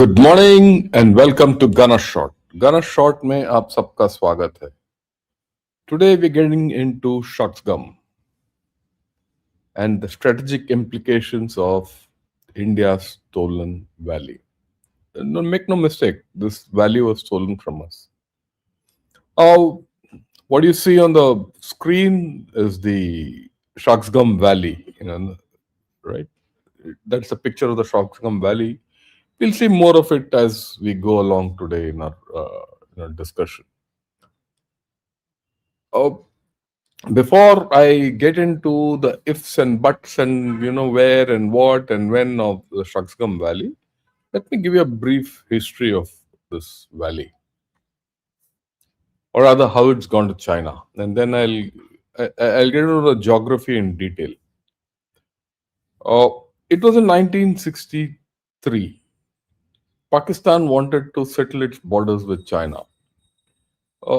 Good morning and welcome to gun shot. Gun shot में आप सबका स्वागत है। Today we getting into Shaksgam and the strategic implications of India's stolen valley. No, make no mistake, this valley was stolen from us. Oh, what you see on the screen is the Shaksgam Valley, right? That's a picture of the Shaksgam Valley. We'll see more of it as we go along today in our discussion. Uh, Before I get into the ifs and buts and where and what and when of the Shaksgam Valley, let me give you a brief history of this valley, or rather how it's gone to China, and then I'll get into the geography in detail. It was in 1963. Pakistan wanted to settle its borders with China.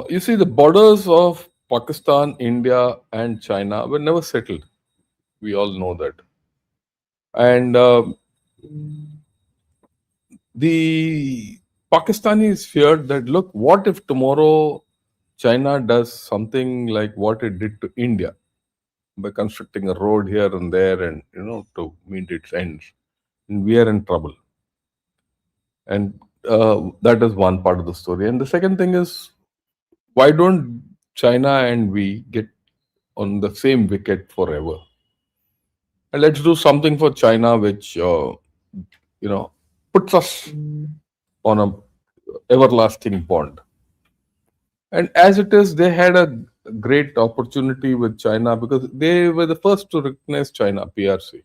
You see, the borders of Pakistan, India, and China were never settled. We all know that. And the Pakistanis feared that, look, what if tomorrow China does something like what it did to India by constructing a road here and there and, to meet its ends? And we are in trouble. And that is one part of the story. And the second thing is, why don't China and we get on the same wicket forever? And let's do something for China which, puts us on a everlasting bond. And as it is, they had a great opportunity with China because they were the first to recognize China, PRC.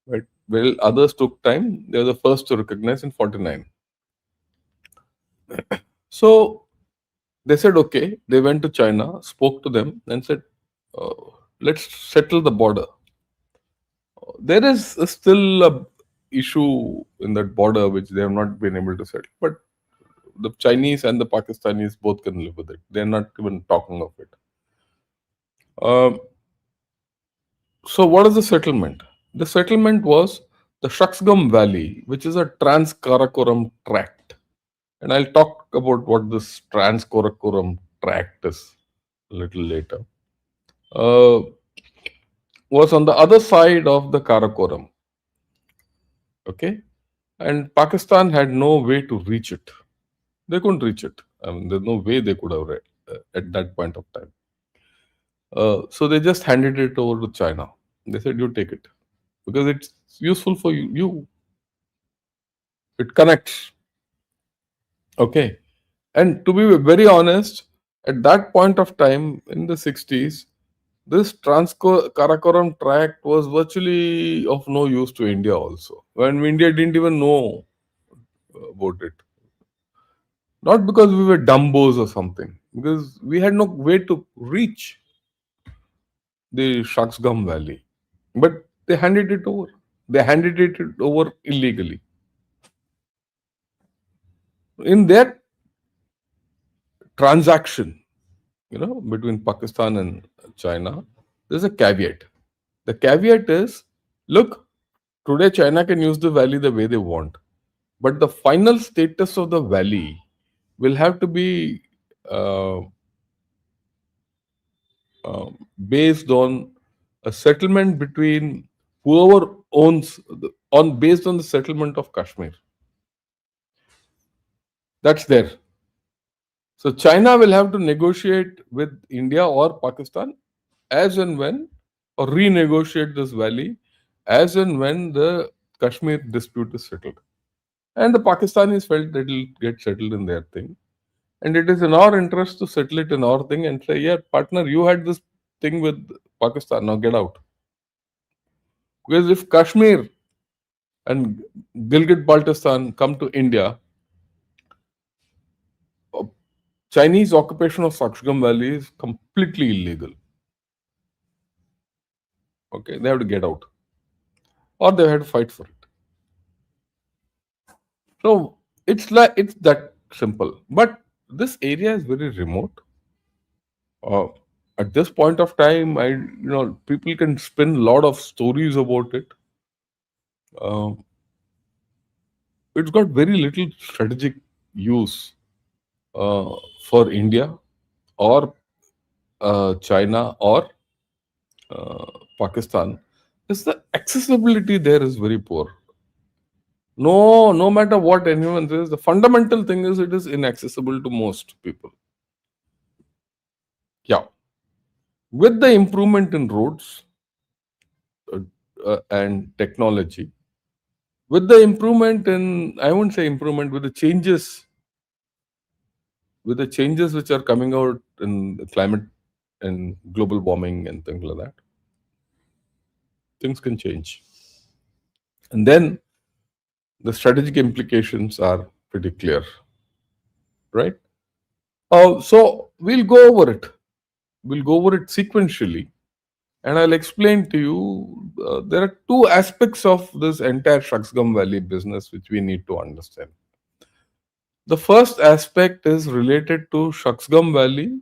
Right? Well, others took time. They were the first to recognize in 49. So they said, okay, they went to China, spoke to them, and said, uh, let's settle the border. There is still a issue in that border which they have not been able to settle, but the Chinese and the Pakistanis both can live with it. They're not even talking of it. Um, so, what is the settlement? The settlement was the Shaksgam Valley, which is a Trans-Karakoram tract. And I'll talk about what this Trans-Karakoram tract is a little later. Was on the other side of the Karakoram. Okay? And Pakistan had no way to reach it. They couldn't reach it. I mean, there's no way they could have read at that point of time. So they just handed it over to China. They said, you take it because it's useful for you. It connects. Okay. And to be very honest, at that point of time in the 60s, this Karakoram tract was virtually of no use to India also. When India didn't even know about it. Not because we were dumbos or something, because we had no way to reach the Shaksgam Valley. But they handed it over. They handed it over illegally. In that transaction, between Pakistan and China, there's a caveat. The caveat is, look, today China can use the valley the way they want, but the final status of the valley will have to be uh, based on a settlement between whoever owns on based on the settlement of Kashmir. That's there. So China will have to negotiate with India or Pakistan as and when, or renegotiate this valley as and when the Kashmir dispute is settled. And the Pakistanis felt that it'll get settled in their thing. And it is in our interest to settle it in our thing and say, yeah, partner, you had this thing with Pakistan, now get out. Because if Kashmir and Gilgit Baltistan come to India, Chinese occupation of Shaksgam Valley is completely illegal. Okay, they have to get out, or they have to fight for it. So it's that simple. But this area is very remote. Uh, at this point of time, people can spin a lot of stories about it. Uh, it's got very little strategic use for India or China or uh, Pakistan. Is the accessibility there is very poor. No matter what anyone says, the fundamental thing is it is inaccessible to most people. Yeah, with the improvement in roads uh, and technology, with the improvement in, I won't say improvement, with the changes which are coming out in the climate and global warming and things like that, things can change. And then the strategic implications are pretty clear, right? So we'll go over it. We'll go over it sequentially, and I'll explain to you. There are two aspects of this entire Shaksgam Valley business which we need to understand. The first aspect is related to Shaksgam Valley,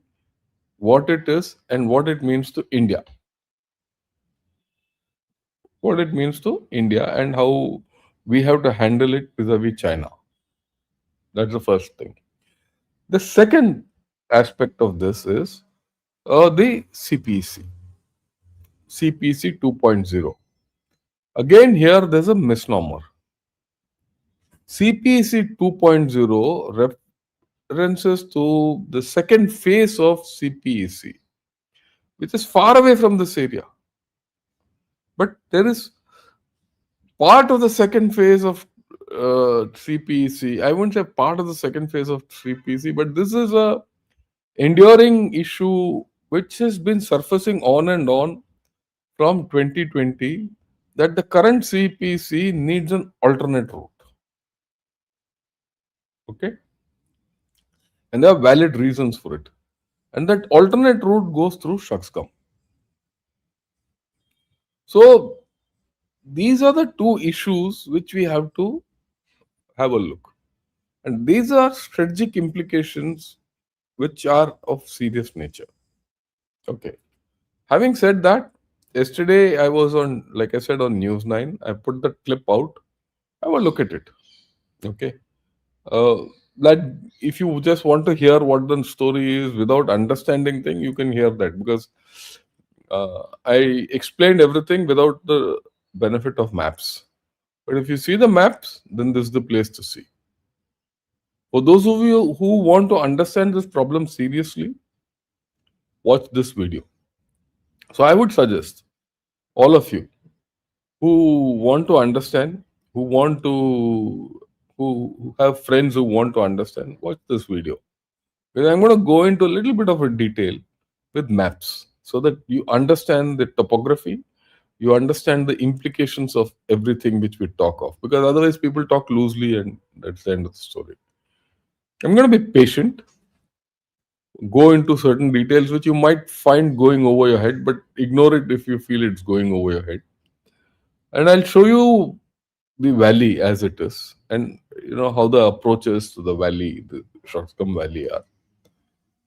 what it is, and what it means to India. What it means to India and how we have to handle it vis-a-vis China. That's the first thing. The second aspect of this is the CPEC, CPEC 2.0. Again, here there's a misnomer. CPEC 2.0 references to the second phase of CPEC, which is far away from this area. But there is part of the second phase of CPEC. I wouldn't say part of the second phase of CPEC, but this is a enduring issue which has been surfacing on and on from 2020 that the current CPC needs an alternate route. Okay, and there are valid reasons for it. And that alternate route goes through Shaksgam. So these are the two issues which we have to have a look. And these are strategic implications which are of serious nature. Okay. Having said that, yesterday I was on, like I said, on News 9. I put the clip out. Have a look at it. Okay. Uh, that if you just want to hear what the story is without understanding thing, you can hear that because I explained everything without the benefit of maps. But if you see the maps, then this is the place to see. For those of you who want to understand this problem seriously, watch this video. So I would suggest all of you who want to understand, who want to, who have friends who want to understand, watch this video. Because I'm going to go into a little bit of a detail with maps so that you understand the topography, you understand the implications of everything which we talk of. Because otherwise, people talk loosely and that's the end of the story. I'm going to be patient, go into certain details which you might find going over your head, but ignore it if you feel it's going over your head. And I'll show you the valley as it is and you know how the approaches to the valley, the Shaksgam Valley are.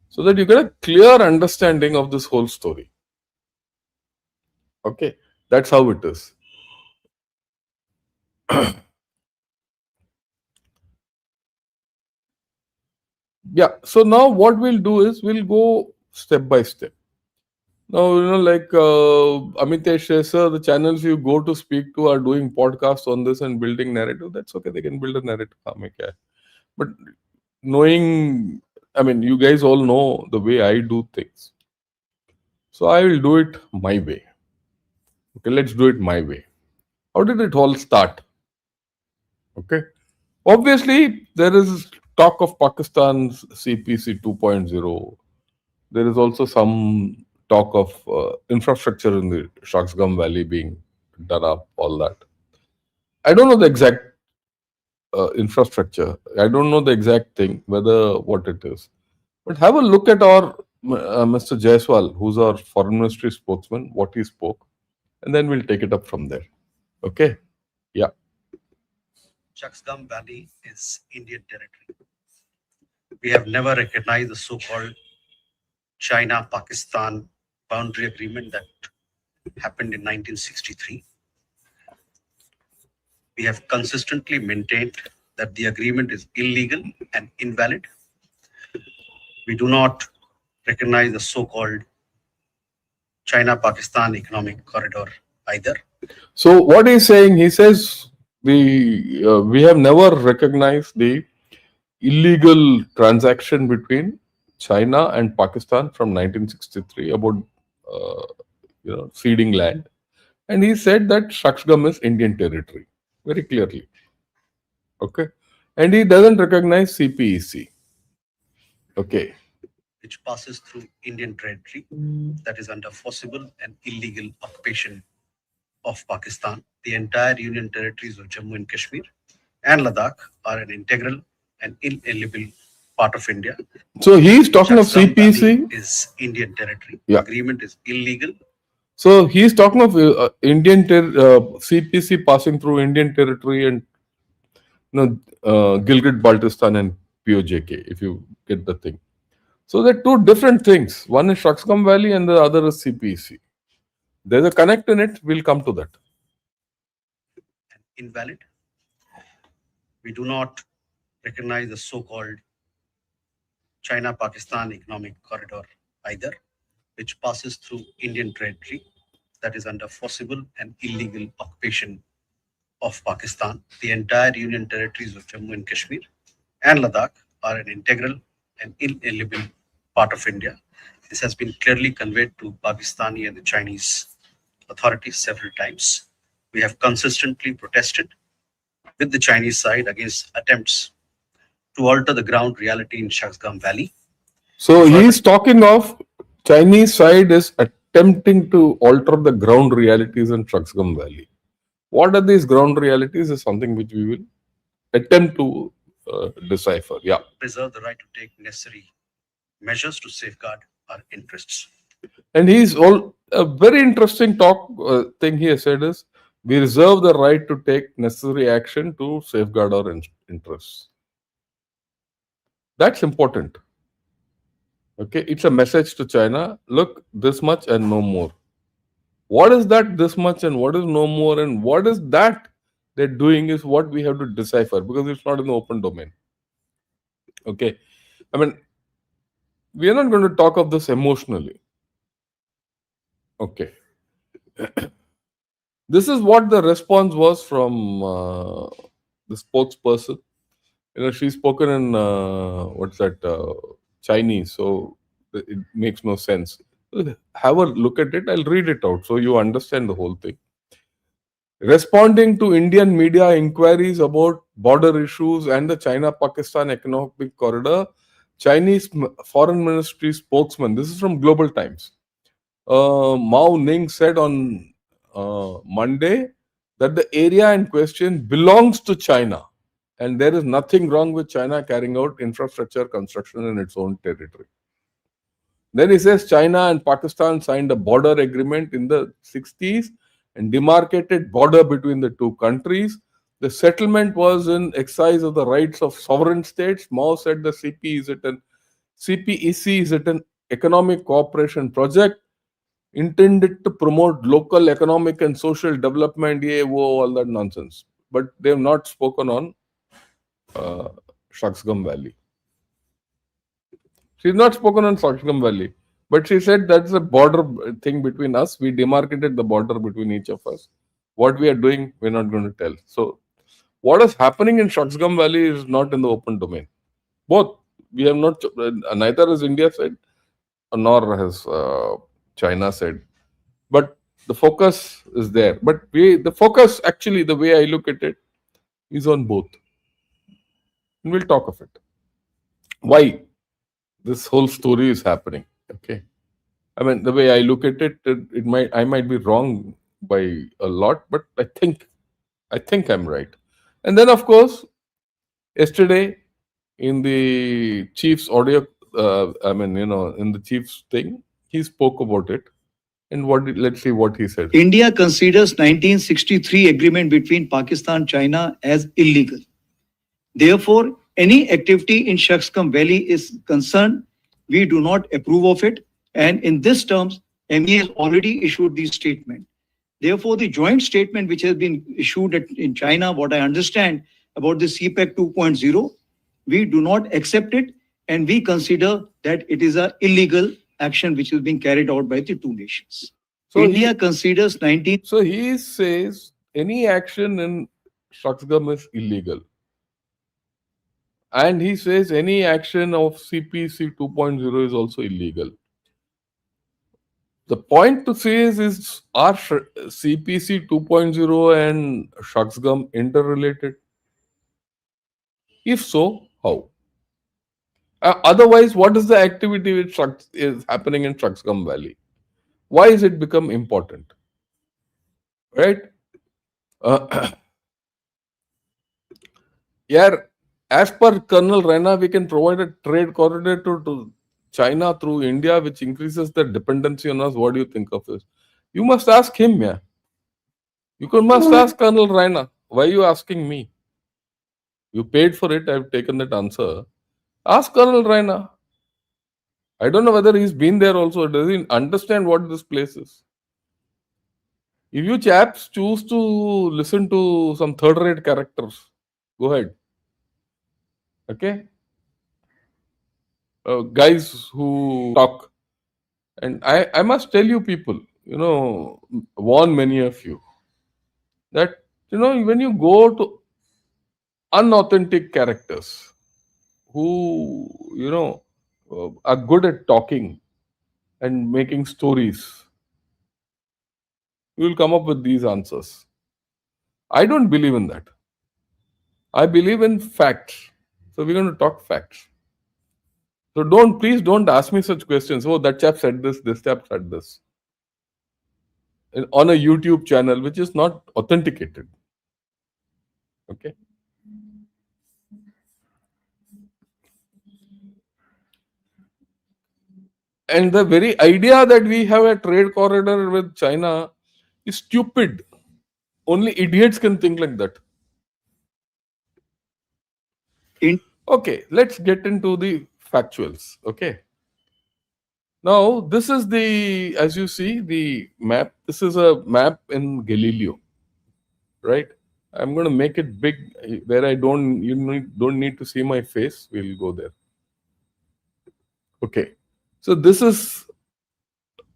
So that you get a clear understanding of this whole story. Okay, that's how it is. Yeah, so now what we'll do is we'll go step by step. Now, you know, like Amitesh says, sir, the channels you go to speak to are doing podcasts on this and building narrative. That's okay, they can build a narrative. But knowing, I mean, you guys all know the way I do things. So I will do it my way. Okay, let's do it my way. How did it all start? Okay. Obviously, there is talk of Pakistan's CPC 2.0. There is also some talk of infrastructure in the Shaksgam Valley being done up, all that. I don't know the exact infrastructure. I don't know the exact thing, whether what it is. But have a look at our Mr. Jaiswal, who's our foreign ministry spokesman, what he spoke, and then we'll take it up from there. Okay? Yeah. Shaksgam Valley is Indian territory. We have never recognized the so-called China-Pakistan boundary agreement that happened in 1963. We have consistently maintained that the agreement is illegal and invalid. We do not recognize the so-called China-Pakistan economic corridor either. So what he's saying, he says we have never recognized the illegal transaction between China and Pakistan from 1963 about ceding land, and he said that Shaksgam is Indian territory very clearly. Okay, and he doesn't recognize CPEC. Okay, which passes through Indian territory that is under forcible and illegal occupation of Pakistan. The entire Union territories of Jammu and Kashmir and Ladakh are an integral and inalienable part of India. so he's talking of Shaksgam CPEC. Valley is Indian territory. Yeah. Agreement is illegal. So he's talking of CPC passing through Indian territory and Gilgit Baltistan and POJK, if you get the thing. So they're two different things. One is Shaksgam Valley and the other is CPC. There's a connect in it. We'll come to that. Invalid. We do not recognize the so-called China-Pakistan economic corridor either, which passes through Indian territory that is under forcible and illegal occupation of Pakistan. The entire Union territories of Jammu and Kashmir and Ladakh are an integral and inalienable part of India. This has been clearly conveyed to Pakistani and the Chinese authorities several times. We have consistently protested with the Chinese side against attempts to alter the ground reality in Shaksgam Valley. So he's talking of Chinese side is attempting to alter the ground realities in Shaksgam Valley. What are these ground realities is something which we will attempt to decipher. Yeah. Preserve the right to take necessary measures to safeguard our interests. And he's all a very interesting thing he has said is we reserve the right to take necessary action to safeguard our interests. That's important. Okay, it's a message to China. Look, this much and no more. What is that this much and what is no more and what is that they're doing is what we have to decipher because it's not in the open domain. Okay, I mean, we are not going to talk of this emotionally. Okay. This is what the response was from the spokesperson. She's spoken in Chinese, so it makes no sense. Have a look at it. I'll read it out so you understand the whole thing. Responding to Indian media inquiries about border issues and the China-Pakistan economic corridor, Chinese Foreign Ministry spokesman, this is from Global Times, Mao Ning said on Monday that the area in question belongs to China and there is nothing wrong with China carrying out infrastructure construction in its own territory. Then he says China and Pakistan signed a border agreement in the 60s and demarcated border between the two countries. The settlement was in exercise of the rights of sovereign states. Mao said the CPEC is an economic cooperation project intended to promote local economic and social development, all that nonsense. But they have not spoken on Shaksgam Valley. She's not spoken on Shaksgam Valley, but she said that's a border thing between us. We demarcated the border between each of us. What we are doing, we're not going to tell. So, what is happening in Shaksgam Valley is not in the open domain. Both. We have not, neither has India said, nor has China said. But the focus is there. But the focus, actually, the way I look at it, is on both. And we'll talk of it. Why this whole story is happening. Okay. I mean, the way I look at it, I might be wrong by a lot, but I think I'm right. And then, of course, yesterday in the chief's audio, in the chief's thing, he spoke about it. And let's see what he said. India considers 1963 agreement between Pakistan and China as illegal. Therefore, any activity in Shaksgam Valley is concerned, we do not approve of it. And in this terms, MEA has already issued the statement. Therefore, the joint statement which has been issued in China, what I understand, about the CPEC 2.0. We do not accept it, and we consider that it is an illegal action which is being carried out by the two nations. So India considers 19. So he says any action in Shaksgam is illegal. And he says any action of CPC 2.0 is also illegal. The point to say is are CPC 2.0 and Shaksgam interrelated? If so, how? Otherwise, what is the activity which is happening in Shaksgam Valley? Why is it become important? Right? Uh, yeah, as per Colonel Raina, we can provide a trade corridor to China through India, which increases the dependency on us. What do you think of this? You must ask him, yeah. Must ask Colonel Raina. Why are you asking me? You paid for it. I've taken that answer. Ask Colonel Raina. I don't know whether he's been there also. Does he understand what this place is? If you chaps choose to listen to some third-rate characters, go ahead. Okay? Guys who talk. And I must tell you people, warn many of you that, when you go to unauthentic characters who, are good at talking and making stories, you will come up with these answers. I don't believe in that. I believe in facts. So we're going to talk facts. So please don't ask me such questions. Oh, that chap said this chap said this. On a YouTube channel which is not authenticated. Okay. And the very idea that we have a trade corridor with China is stupid. Only idiots can think like that. Okay, let's get into the factuals. Okay. Now, this is as you see, the map. This is a map in Galileo, right? I'm going to make it big where don't need to see my face. We'll go there. Okay. So this is,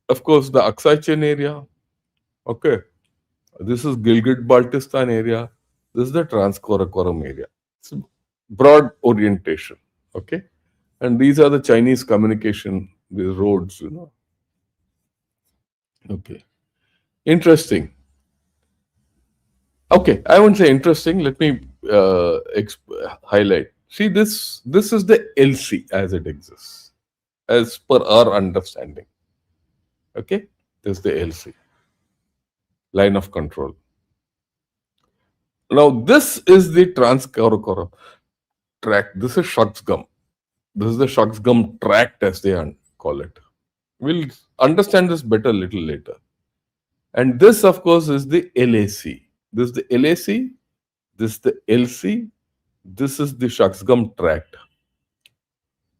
of course, the Aksai Chain area. Okay. This is Gilgit-Baltistan area. This is the Trans-Karakoram area. It's broad orientation. Okay. And these are the Chinese communication, these roads, Okay. Interesting. Okay. I won't say interesting. Let me highlight. See, this is the LC as it exists, as per our understanding. Okay. This is the LC, line of control. Now, this is the Trans-Karakoram tract. This is Shaksgam. This is the Shaksgam tract, as they call it. We'll understand this better a little later. And this, of course, is the LAC. This is the LAC. This is the LC. This is the Shaksgam tract.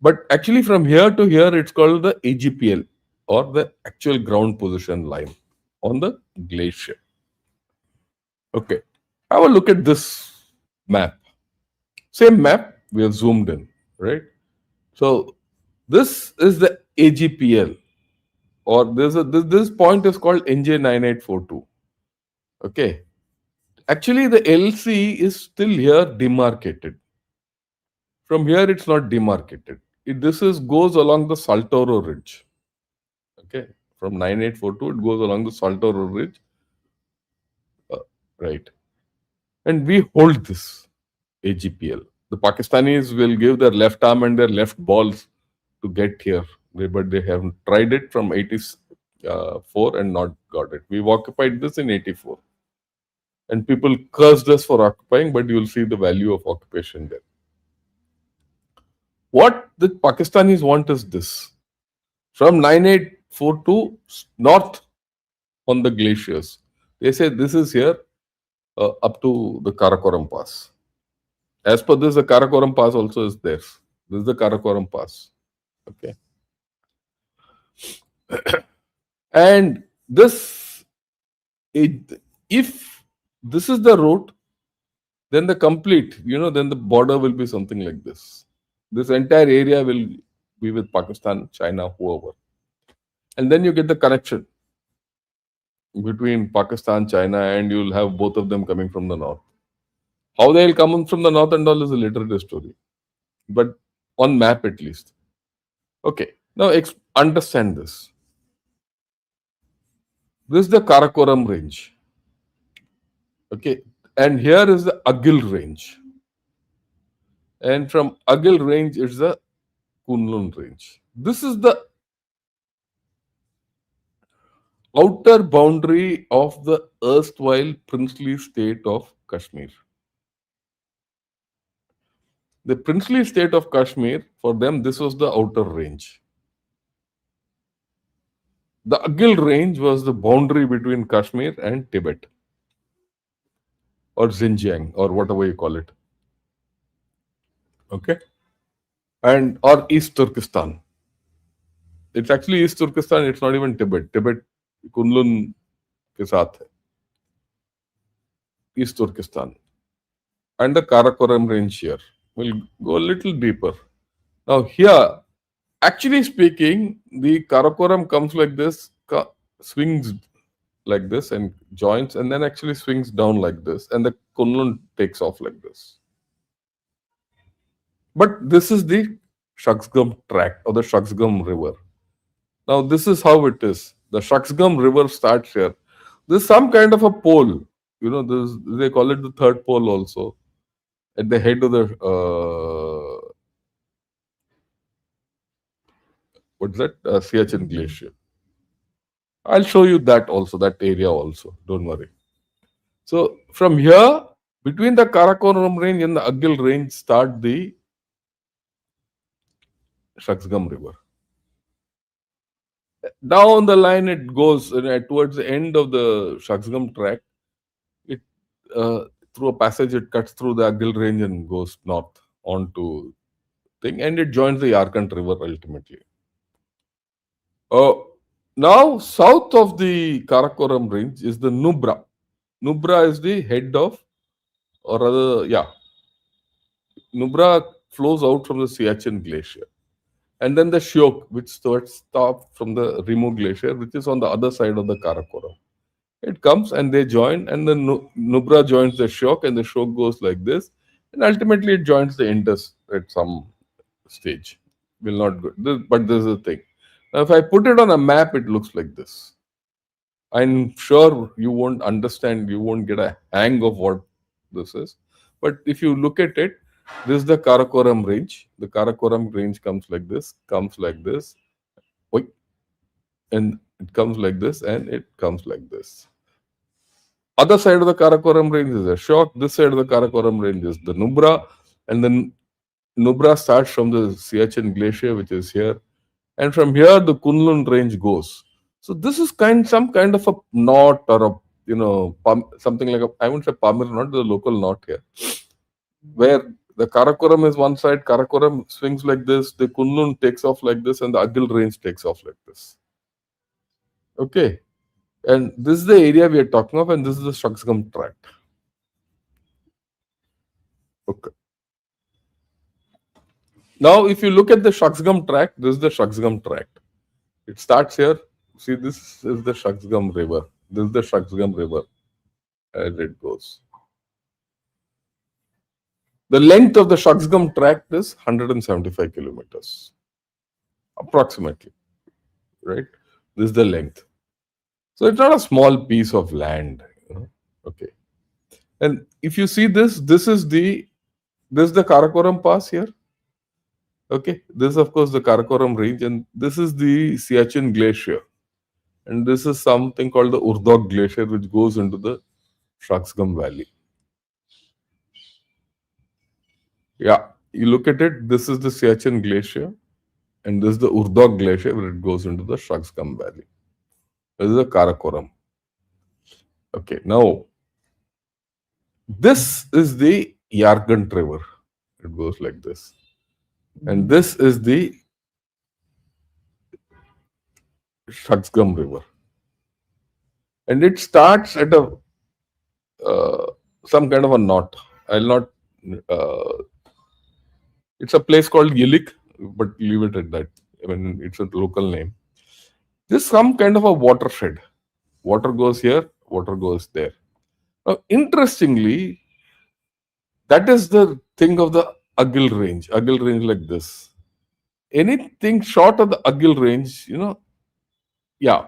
But actually, from here to here, it's called the AGPL, or the actual ground position line on the glacier. Okay. Have a look at this map. Same map, we have zoomed in, right? So this is the AGPL, or this point is called NJ9842. Okay. Actually, the LC is still here demarcated. From here, it's not demarcated. This goes along the Saltoro Ridge. Okay. From 9842, it goes along the Saltoro Ridge. Right. And we hold this AGPL. The Pakistanis will give their left arm and their left balls to get here, but they haven't tried it from 84 and not got it. We've occupied this in 84. And people cursed us for occupying, but you'll see the value of occupation there. What the Pakistanis want is this. From 9842 north on the glaciers, they say this is here up to the Karakoram Pass. As per this, the Karakoram Pass also is there. This is the Karakoram Pass. Okay. And this, if this is the route, then the complete, then the border will be something like this. This entire area will be with Pakistan, China, whoever. And then you get the connection between Pakistan, China, and you'll have both of them coming from the north. How they'll come from the north and all is a later story, but on map at least. Okay, now understand this. This is the Karakoram range. Okay, and here is the Agil range. And from Agil range, it's the Kunlun range. This is the outer boundary of the erstwhile princely state of Kashmir. The princely state of Kashmir, for them, this was the outer range. The Agil range was the boundary between Kashmir and Tibet, or Xinjiang, or whatever you call it. Okay? And or East Turkestan. It's actually East Turkestan, it's not even Tibet. Tibet, Kunlun ke saath hai. East Turkestan. And the Karakoram range here. We'll go a little deeper. Now here, actually speaking, the Karakoram comes like this, swings like this and joins, and then actually swings down like this, and the Kunlun takes off like this. But this is the Shaksgam tract or the Shaksgam river. Now this is how it is. The Shaksgam river starts here. There's some kind of a pole. They call it the third pole also. At the head of the what's that? Siachen Glacier. I'll show you that also, that area also. Don't worry. So from here, between the Karakoram range and the Agil range, start the Shaksgam river. Down the line, it goes towards the end of the Shaksgam tract. It through a passage, it cuts through the Agil range and goes north onto thing, and it joins the Yarkand river ultimately. Now, south of the Karakoram range is the Nubra. Nubra is the head of, or rather, yeah, Nubra flows out from the Siachen Glacier. And then the Shyok, which starts from the Rimu Glacier, which is on the other side of the Karakoram. It comes and they join, and the Nubra joins the Shyok, and the Shyok goes like this. And ultimately, it joins the Indus at some stage. Will not go. But this is the thing. Now, if I put it on a map, it looks like this. I'm sure you won't understand, you won't get a hang of what this is. But if you look at it, this is the Karakoram range. The Karakoram range comes like this, and it comes like this, and it comes like this. Other side of the Karakoram range is a Shyok. This side of the Karakoram range is the Nubra. And then Nubra starts from the Siachen Glacier, which is here. And from here, the Kunlun range goes. So this is some kind of a knot or something like I wouldn't say Pamir knot, the local knot here, where the Karakoram is one side, Karakoram swings like this, the Kunlun takes off like this, and the Agil range takes off like this. Okay, and this is the area we are talking of, and this is the Shaksgam tract. Okay. Now, if you look at the Shaksgam tract, this is the Shaksgam tract. It starts here. See, this is the Shaksgam river. This is the Shaksgam river as it goes. The length of the Shaksgam tract is 175 kilometers, approximately, right? This is the length. So it's not a small piece of land, Okay. And if you see this is the Karakoram Pass here. Okay. This is, of course, the Karakoram range, and this is the Siachen Glacier. And this is something called the Urdog Glacier, which goes into the Shaksgam Valley. Yeah, you look at it, this is the Siachen Glacier, and this is the Urdog Glacier, where it goes into the Shaksgam Valley. This is the Karakoram. Okay, now, this is the Yarkand River. It goes like this. And this is the Shaksgam River. And it starts at some kind of a knot. I'll not. Uh, it's a place called Yilik, but leave it at that. I mean, it's a local name. This is some kind of a watershed. Water goes here, water goes there. Now, interestingly, that is the thing of the Agil range. Agil range like this. Anything short of the Agil range, yeah,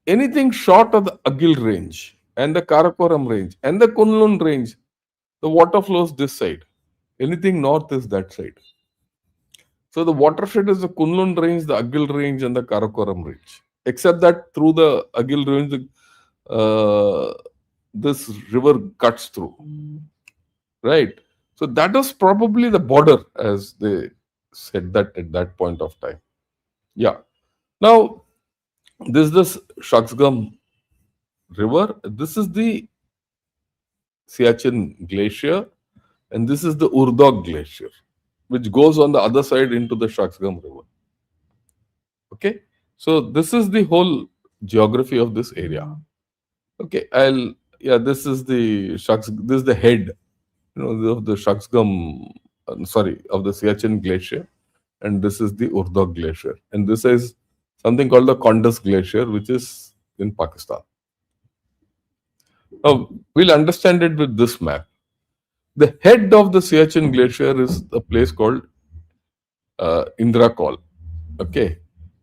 anything short of the Agil range and the Karakoram range and the Kunlun range, the water flows this side. Anything north is that side. So the watershed is the Kunlun range, the Agil range, and the Karakoram range. Except that through the Agil range, this river cuts through, right? So that is probably the border, as they said that at that point of time. Yeah. Now, this is the Shaksgam River. This is the Siachen Glacier, and this is the Urdog Glacier, which goes on the other side into the Shaksgam River. Okay, so this is the whole geography of this area. Okay, this is the this is the head, of the Shaksgam, of the Siachen Glacier, and this is the Urdog Glacier, and this is something called the Kondas Glacier, which is in Pakistan. Now, we'll understand it with this map. The head of the Siachen Glacier is a place called Indra Call. Okay.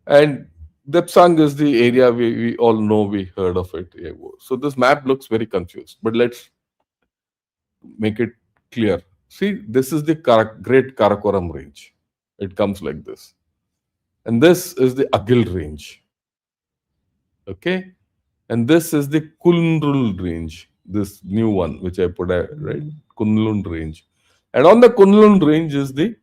And Depsang is the area we all know, we heard of it. So this map looks very confused, but let's make it clear. See, this is the Great Karakoram range. It comes like this. And this is the Agil range. Okay. And this is the Kunlun range, this new one, which I put out, right? Kunlun range. And on the Kunlun range is the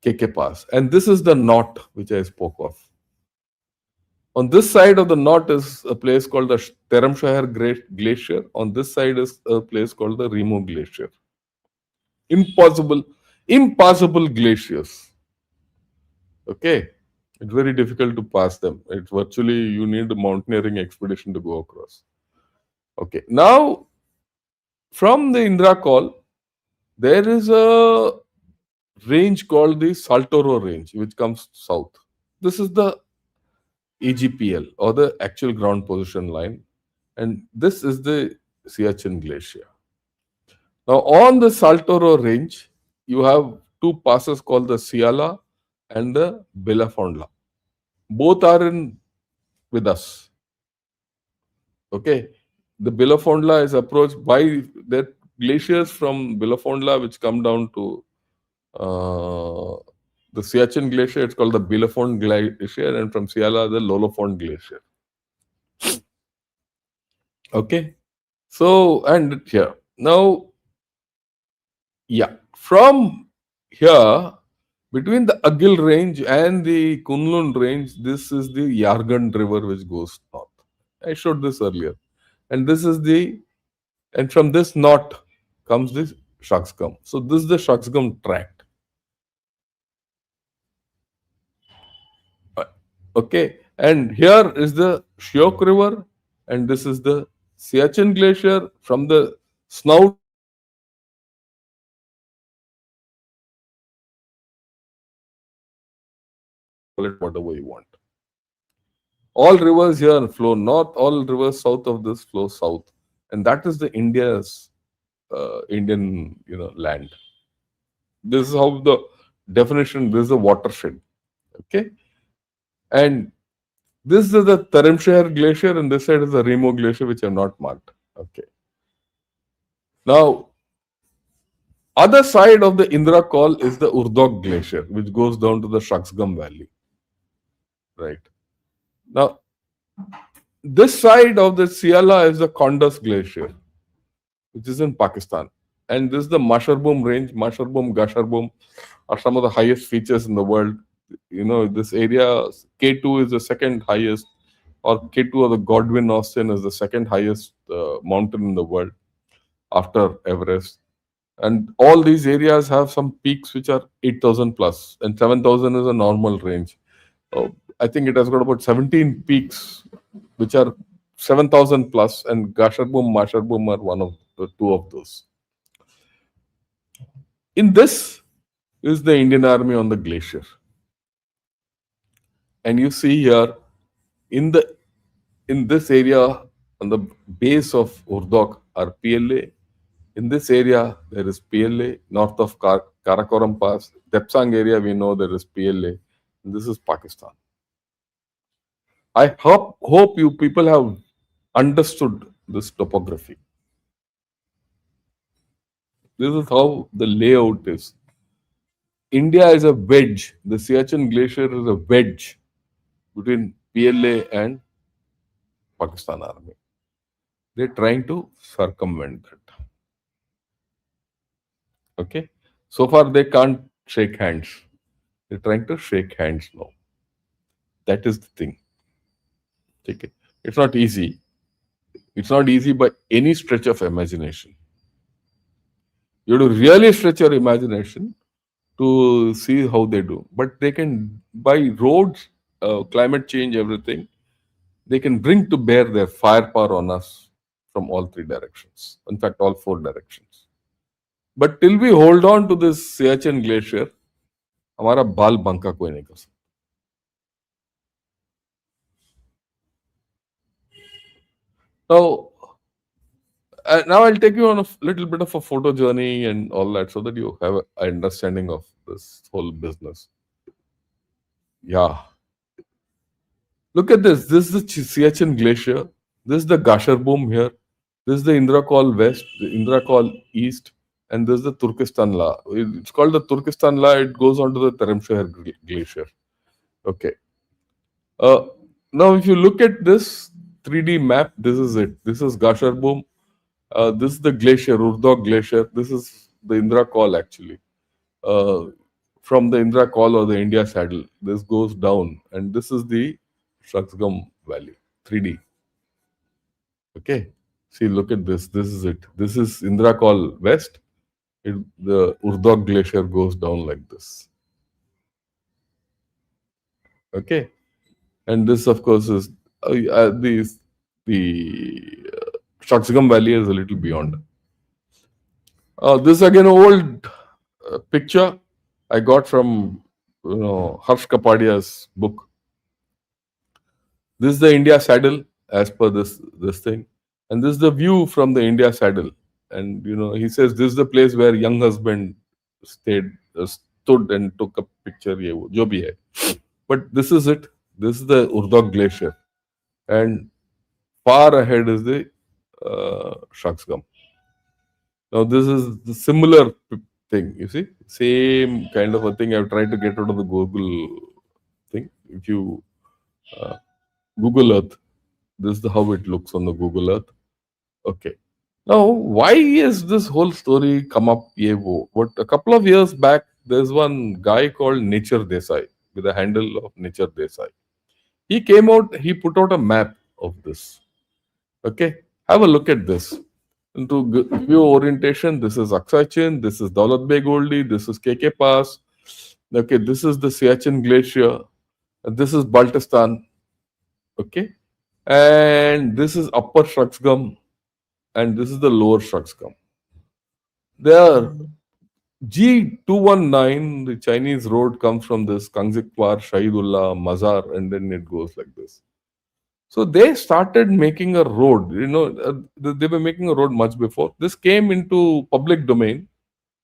KK Pass. And this is the knot which I spoke of. On this side of the knot is a place called the Dharamshahar Glacier. On this side is a place called the Remo Glacier. Impassable glaciers. Okay. It's very difficult to pass them. It's virtually, you need a mountaineering expedition to go across. Okay. Now, from the Indra Call, there is a range called the Saltoro range, which comes south. This is the EGPL, or the actual ground position line, and this is the Siachen Glacier. Now, on the Saltoro range, you have two passes called the Siala and the Belafondla. Both are with us. Okay, the Belafondla is approached by the glaciers from Belafondla, which come down to the Siachen Glacier. It's called the Belafond Glacier, and from Siala, the Lolofond Glacier. Okay, so and here now, from here between the Agil range and the Kunlun range, this is the Yargand River which goes north. I showed this earlier, and this is and from this knot comes this Shaksgam. So this is the Shaksgam tract. Okay, and here is the Shyok River, and this is the Siachen Glacier. From the snout, call it whatever you want. All rivers here flow north, all rivers south of this flow south, and that is the India's Indian land. This is how the definition. This is a watershed. Okay, and this is the Dharamshahar Glacier, and this side is the Remo Glacier, which I have not marked. Okay. Now, other side of the Indra Call is the Urdog Glacier, which goes down to the Shaksgam Valley. Right. Now, this side of the Siala is the Kondas Glacier, which is in Pakistan. And this is the Masharbum range. Masharbum, Gasharbum are some of the highest features in the world. This area, K2 is the second highest, or K2 or the Godwin Austen is the second highest mountain in the world after Everest. And all these areas have some peaks which are 8,000 plus, and 7,000 is a normal range. I think it has got about 17 peaks which are 7,000 plus, and Gasharbum, Masharbum are one of the two of those. In this is the Indian Army on the glacier. And you see here in the in this area on the base of Urdok are PLA. In this area there is PLA north of Karakoram Pass. Depsang area we know there is PLA. And this is Pakistan. I hope you people have understood this topography. This is how the layout is. India is a wedge. The Siachen Glacier is a wedge between PLA and Pakistan Army. They're trying to circumvent that. Okay. So far, they can't shake hands. They're trying to shake hands now. That is the thing. Okay. It's not easy. It's not easy by any stretch of imagination. You have to really stretch your imagination to see how they do. But they can, by roads, climate change, everything, they can bring to bear their firepower on us from all three directions. In fact, all four directions. But till we hold on to this Siachen glacier, हमारा बाल बंका कोई नहीं कर सकता. Now I'll take you on a little bit of a photo journey and all that, so that you have an understanding of this whole business. Yeah. Look at this. This is the Siachen Glacier. This is the Gasharbum here. This is the Indrakol West, the Indrakol East, and this is the Turkestan La. It's called the Turkestan La. It goes on to the Tarimshahar Glacier. Okay. Now, if you look at this 3D map, this is it. This is Gasharbum. This is the glacier, Urdog Glacier. This is the Indrakol actually. From the Indrakol or the India Saddle, this goes down, and this is the Shaksgam Valley, 3D. Okay. See, look at this. This is it. This is Indrakol West. The Urdog Glacier goes down like this. Okay. And this, of course, is the Shaksgam Valley is a little beyond. This again old picture I got from Harsh Kapadia's book. This is the India Saddle as per this thing, and this is the view from the India Saddle. And he says this is the place where young husband stood and took a picture. Ye wo, jo bhi hai. But this is it. This is the Urdog Glacier, and far ahead is the Shaksgam. Now this is the similar thing. You see, same kind of a thing. I've tried to get out of the Google thing. If you Google Earth, this is how it looks on the Google Earth. Okay. Now, why is this whole story come up? But a couple of years back, there's one guy called Nature Desai with the handle of Nature Desai. He came out. He put out a map of this. Okay, have a look at this. And to give you orientation, this is Aksai Chin, this is Daulat Beg Oldie, this is KK Pass. Okay, this is the Siachen Glacier, and this is Baltistan. Okay, and this is Upper Shaksgam, and this is the Lower Shaksgam. There, G219, the Chinese road comes from this Kangzikwar, Shahidullah, Mazar, and then it goes like this. So they started making a road. They were making a road much before. This came into public domain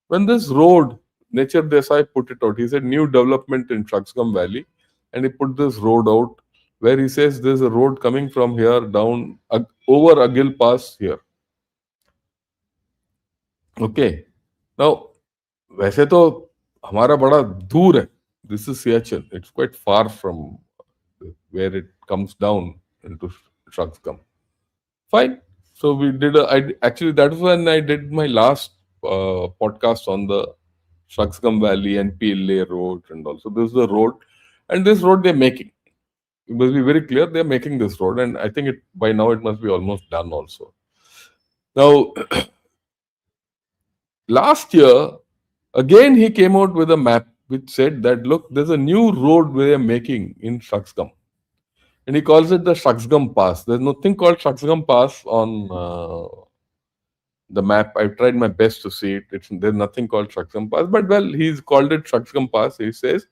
when this road, Nature Desai put it out. He said new development in Shaksgam Valley, and he put this road out where he says there's a road coming from here down over Agil Pass here. Okay. Now, वैसे तो हमारा बड़ा दूर है. This is Siachen. It's quite far from where it comes down into Shaksgam. Fine. So we did actually that was when I did my last podcast on the Shaksgam Valley and PLA road and also this is the road, and this road they're making. It must be very clear they're making this road, and I think by now it must be almost done also. Now, last year, again he came out with a map which said that look, there's a new road we are making in Shaksgam. And he calls it the Shaksgam Pass. There's nothing called Shaksgam Pass on the map. I've tried my best to see it. There's nothing called Shaksgam Pass, but well, he's called it Shaksgam Pass. He says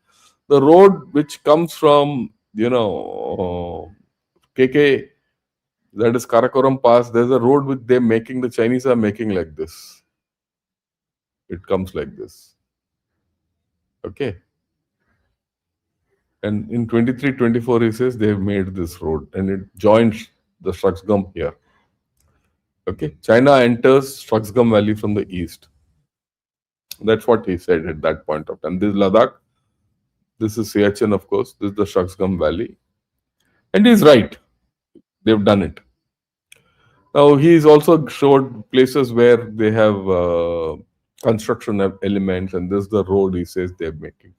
the road which comes from, KK, that is Karakoram Pass. There's a road which they're making, the Chinese are making like this. It comes like this. Okay. And in 23-24, he says they've made this road and it joins the Shaksgam here. Okay. China enters Shaksgam Valley from the east. That's what he said at that point of time. This is Ladakh. This is Siachen, of course. This is the Shaksgam Valley. And he's right. They've done it. Now, he's also showed places where they have construction elements, and this is the road he says they're making.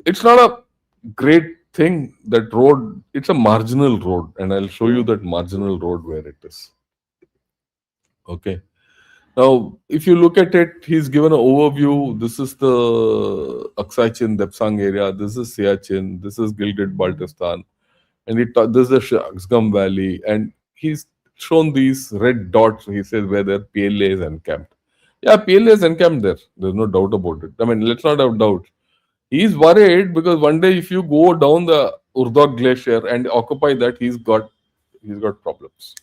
It's not a great thing, that road. It's a marginal road, and I'll show you that marginal road where it is. Okay. Now, if you look at it, he's given an overview. This is the Aksai-Chin Depsang area. This is Siachen. This is Gilgit-Baltistan. And this is the Shaksgam Valley. And he's shown these red dots, he says, where their PLA is encamped. Yeah, PLA is encamped there. There's no doubt about it. I mean, let's not have doubt. He's worried because one day if you go down the Urdog Glacier and occupy that, he's got problems.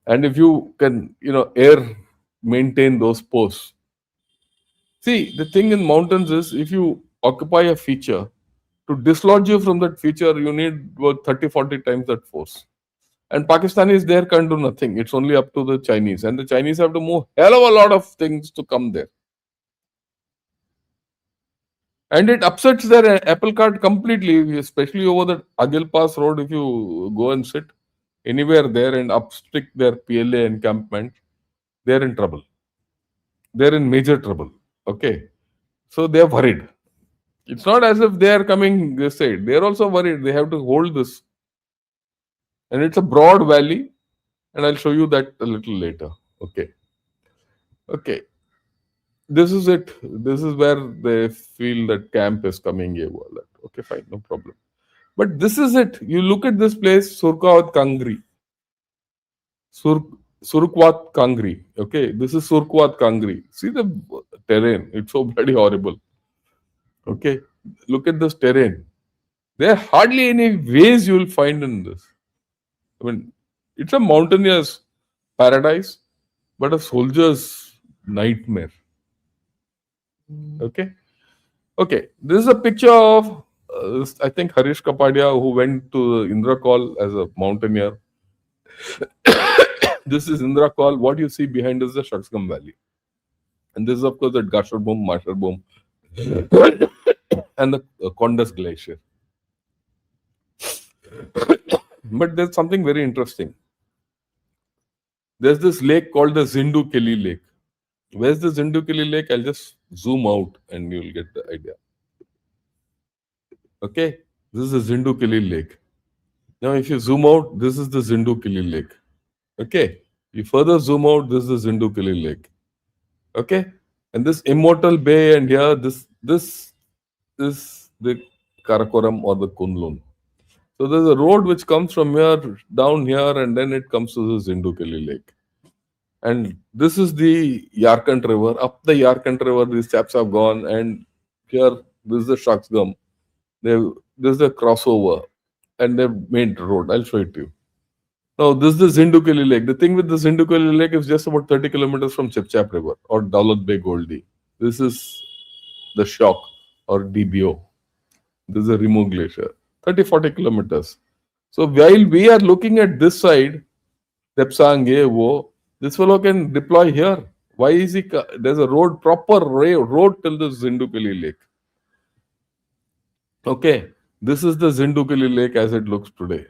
And if you can, air maintain those posts. See, the thing in mountains is if you occupy a feature, to dislodge you from that feature, you need about 30, 40 times that force. And Pakistanis there can't do nothing. It's only up to the Chinese. And the Chinese have to move hell of a lot of things to come there. And it upsets their apple cart completely, especially over the Agil Pass road. If you go and sit anywhere there and upstick their PLA encampment, they're in trouble. They're in major trouble. Okay. So they're worried. It's not as if they are coming this side. They're also worried. They have to hold this. And it's a broad valley. And I'll show you that a little later. Okay. Okay. This is it. This is where they feel that camp is coming here. Okay, fine. No problem. But this is it. You look at this place, Surkwat Kangri. Surkwat Kangri. Okay. This is Surkwat Kangri. See the terrain. It's so bloody horrible. Okay. Look at this terrain. There are hardly any ways you will find in this. I mean, it's a mountaineer's paradise, but a soldier's nightmare. Okay. Okay. This is a picture of, I think, Harish Kapadia, who went to Indrakol as a mountaineer. This is Indrakol. What you see behind is the Shaksgam Valley. And this is, of course, the Gasharbom, Masharbom, and the Kondas Glacier. But there's something very interesting. There's this lake called the Zindu Kili Lake. Where's the Zindu Kili Lake? I'll just zoom out and you'll get the idea. Okay, this is the Zindu Kili Lake. Now, if you zoom out, this is the Zindu Kili Lake. Okay, you further zoom out, this is the Zindu Kili Lake. Okay, and this Immortal Bay, and here, this is the Karakoram or the Kunlun. So there's a road which comes from here down here, and then it comes to the Zindu Kili Lake. And this is the Yarkand River. Up the Yarkand River, these chaps have gone, and here, this is the Shaksgam. This is the crossover, and they've made road. I'll show it to you. Now, this is the Zindu Kili Lake. The thing with the Zindu Kili Lake is just about 30 kilometers from Chipchap River or Daulat Beg Goldie. This is the Shock or DBO. This is a Rimu Glacier. 30-40 kilometers. So while we are looking at this side, Depsang, this fellow can deploy here. Why is he? There's a road, proper road till the Zindu Kili Lake. Okay, this is the Zindu Kili Lake as it looks today.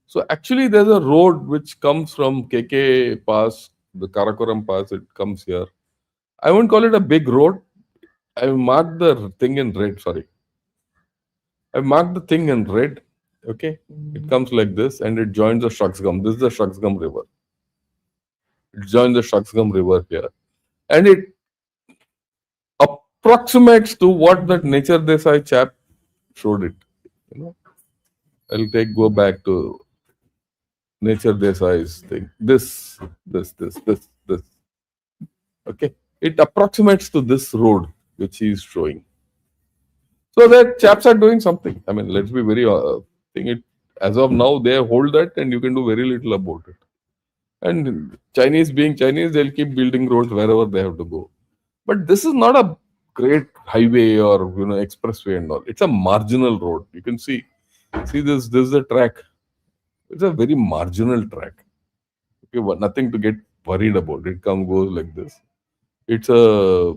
So actually, there's a road which comes from KK Pass, the Karakoram Pass. It comes here. I won't call it a big road. I marked the thing in red. Sorry. I marked the thing in red. Okay. It comes like this and it joins the Shaksgam. This is the Shaksgam River. It joins the Shaksgam River here. And it approximates to what that Nature Desai chap showed it. You know. go back to Nature Desai's thing. This. Okay. It approximates to this road which he is showing. So that chaps are doing something. I mean, let's be very thing it as of now they hold that and you can do very little about it. And Chinese being Chinese, they'll keep building roads wherever they have to go. But this is not a great highway or expressway and all. It's a marginal road. You can see this. This is a track. It's a very marginal track. Okay, but nothing to get worried about. It goes like this. It's a.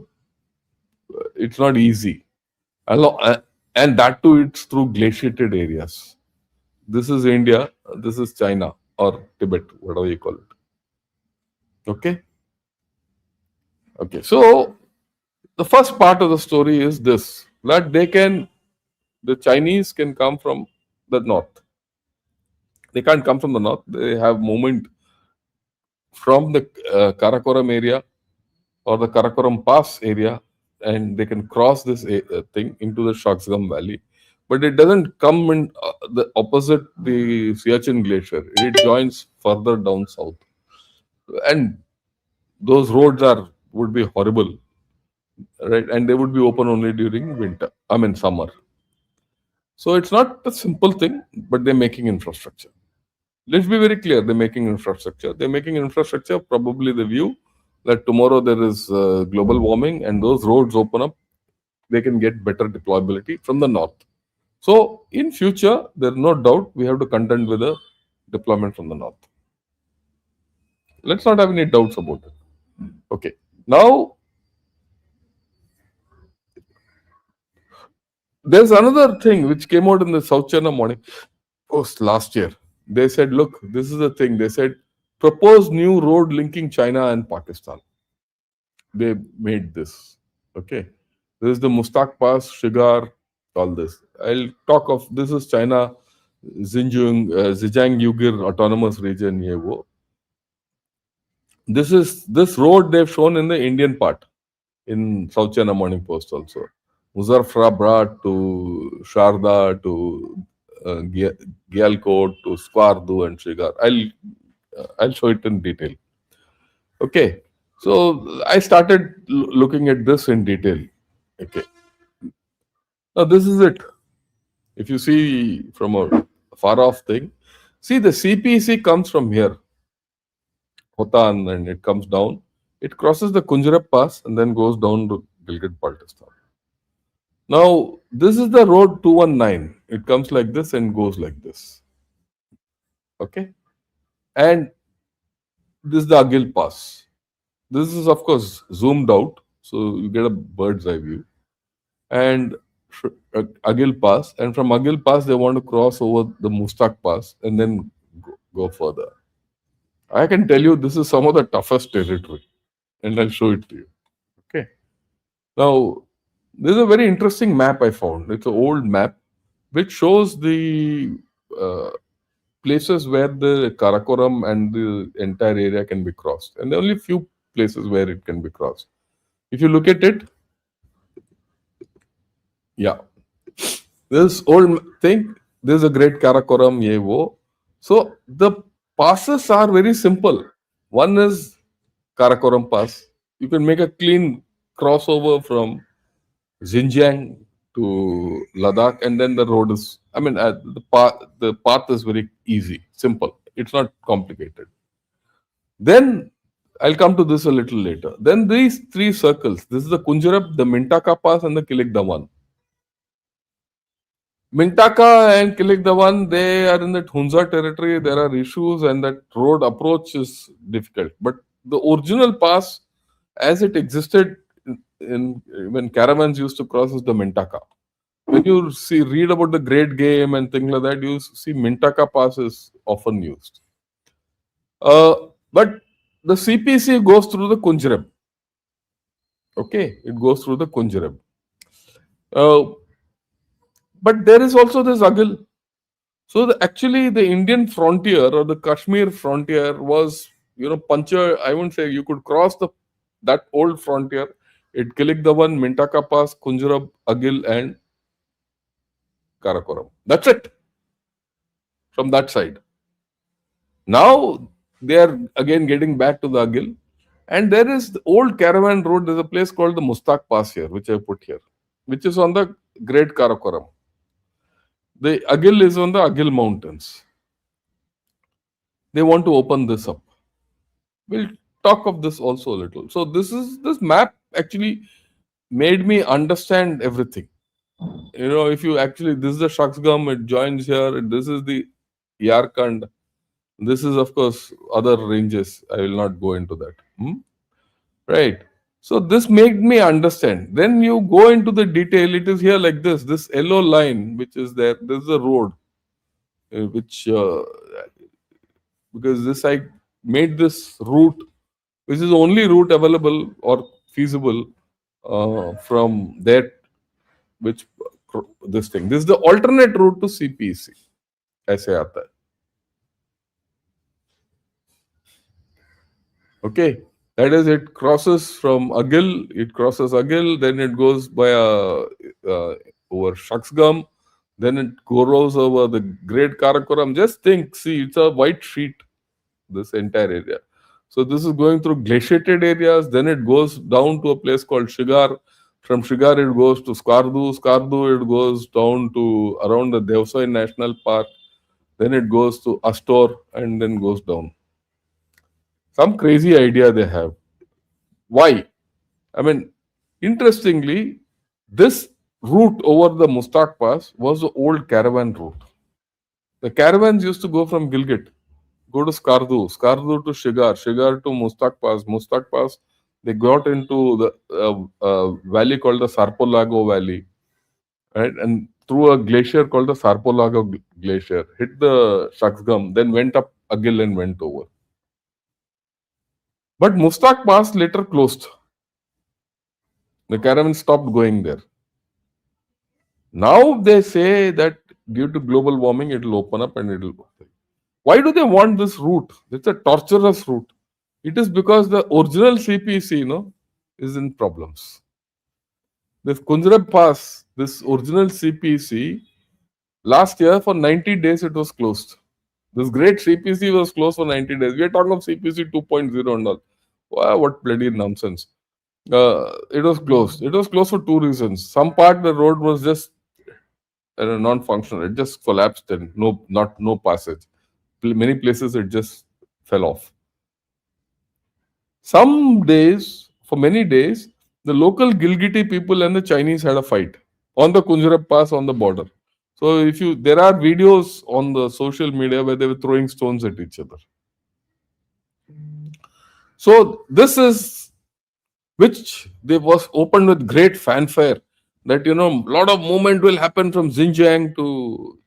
It's not easy. And that too, it's through glaciated areas. This is India. This is China or Tibet, whatever you call it. Okay. Okay. So the first part of the story is this: that the Chinese can come from the north. They can't come from the north. They have movement from the Karakoram area or the Karakoram Pass area, and they can cross this thing into the Shaksgam Valley. But it doesn't come in the opposite the Siachen Glacier. It joins further down south, and those roads would be horrible, right? And they would be open only during winter. I mean summer. So it's not a simple thing, but they're making infrastructure. Let's be very clear, they're making infrastructure. They're making infrastructure, probably the view that tomorrow there is global warming and those roads open up, they can get better deployability from the north. So in future, there's no doubt we have to contend with a deployment from the north. Let's not have any doubts about it. Okay. Now, there's another thing which came out in the South China Morning Post last year. They said, look, this is the thing. They said, propose new road linking China and Pakistan. They made this. Okay. This is the Mustak Pass, Shigar, all this. I'll talk of this is China, Zhejiang Uyghur Autonomous Region. This road they've shown in the Indian part in South China Morning Post also. Muzaffarabad to Sharda to Gyalkot to Skwardu and Shigar. I'll show it in detail. Okay, so I started looking at this in detail. Okay, now this is it. If you see from a far off thing, see the CPEC comes from here, Hotan, and it comes down. It crosses the Kunjarab Pass and then goes down to Gilgit-Baltistan. Now, this is the road 219. It comes like this and goes like this. Okay. And this is the Agil Pass. This is, of course, zoomed out. So you get a bird's eye view. And Agil Pass. And from Agil Pass, they want to cross over the Mustak Pass and then go further. I can tell you this is some of the toughest territory. And I'll show it to you. Okay. Now, this is a very interesting map I found. It's an old map which shows the places where the Karakoram and the entire area can be crossed. And there are only few places where it can be crossed. If you look at it, yeah, this old thing, this is a great Karakoram Yevo. So the passes are very simple. One is Karakoram Pass. You can make a clean crossover from Xinjiang to Ladakh, and then the road is, I mean, the path is very easy, simple. It's not complicated. Then I'll come to this a little later. Then these three circles, this is the Kunjarab, the Mintaka Pass, and the Kilik Dawan. Mintaka and Kilik Dawan, they are in that Hunza territory. There are issues, and that road approach is difficult. But the original pass, as it existed when caravans used to cross, is the Mintaka. When you read about the Great Game and things like that, you see Mintaka Pass is often used. But the CPC goes through the Kunjarab. Okay, it goes through the Kunjarab. But there is also this Agil. So actually, the Indian frontier or the Kashmir frontier was, punctured. I wouldn't say you could cross that old frontier. It Kilik Dawan, Mintaka Pass, Kunjarab, Agil, and Karakoram. That's it. from that side. Now they are again getting back to the Agil. And there is the old caravan road. There's a place called the Mustaq Pass here, which I put here, which is on the Great Karakoram. The Agil is on the Agil Mountains. They want to open this up. We'll talk of this also a little. So this map actually made me understand everything. If you actually, this is the Shaksgam, it joins here. This is the Yarkand. This is, of course, other ranges. I will not go into that. Right. So this made me understand. Then you go into the detail. It is here like this. This yellow line, which is there. This is a road, which because this I made this route, which is the only route available or feasible from that, which this thing. This is the alternate route to CPEC. ऐसे आता है. Okay, that is, it crosses from Agil, it crosses Agil, then it goes by over Shaksgam, then it goes over the Great Karakoram. Just think, see, it's a white sheet, this entire area. So this is going through glaciated areas, then it goes down to a place called Shigar. From Shigar, it goes to Skardu. Skardu, it goes down to around the Devsai National Park. Then it goes to Astor and then goes down. Some crazy idea they have. Why? I mean, interestingly, this route over the Mustaq Pass was the old caravan route. The caravans used to go from Gilgit, go to Skardu, Skardu to Shigar, Shigar to Mustaq Pass, they got into the valley called the Sarpolago Valley, right? And through a glacier called the Sarpolago Glacier, hit the Shaksgam, then went up Agil and went over. But Mustaq Pass later closed. The caravan stopped going there. Now they say that due to global warming, it will open up and it will. Why do they want this route? It's a torturous route. It is because the original CPC, is in problems. This Kunjarab Pass, this original CPC, last year for 90 days it was closed. This great CPC was closed for 90 days. We are talking of CPC 2.0 and all. Wow, what bloody nonsense. It was closed. It was closed for two reasons. Some part the road was just non-functional. It just collapsed and no passage. Many places it just fell off. Some days, for many days, the local Gilgiti people and the Chinese had a fight on the Kunjarab Pass on the border. So there are videos on the social media where they were throwing stones at each other. So this is, which they was opened with great fanfare, that a lot of movement will happen from Xinjiang to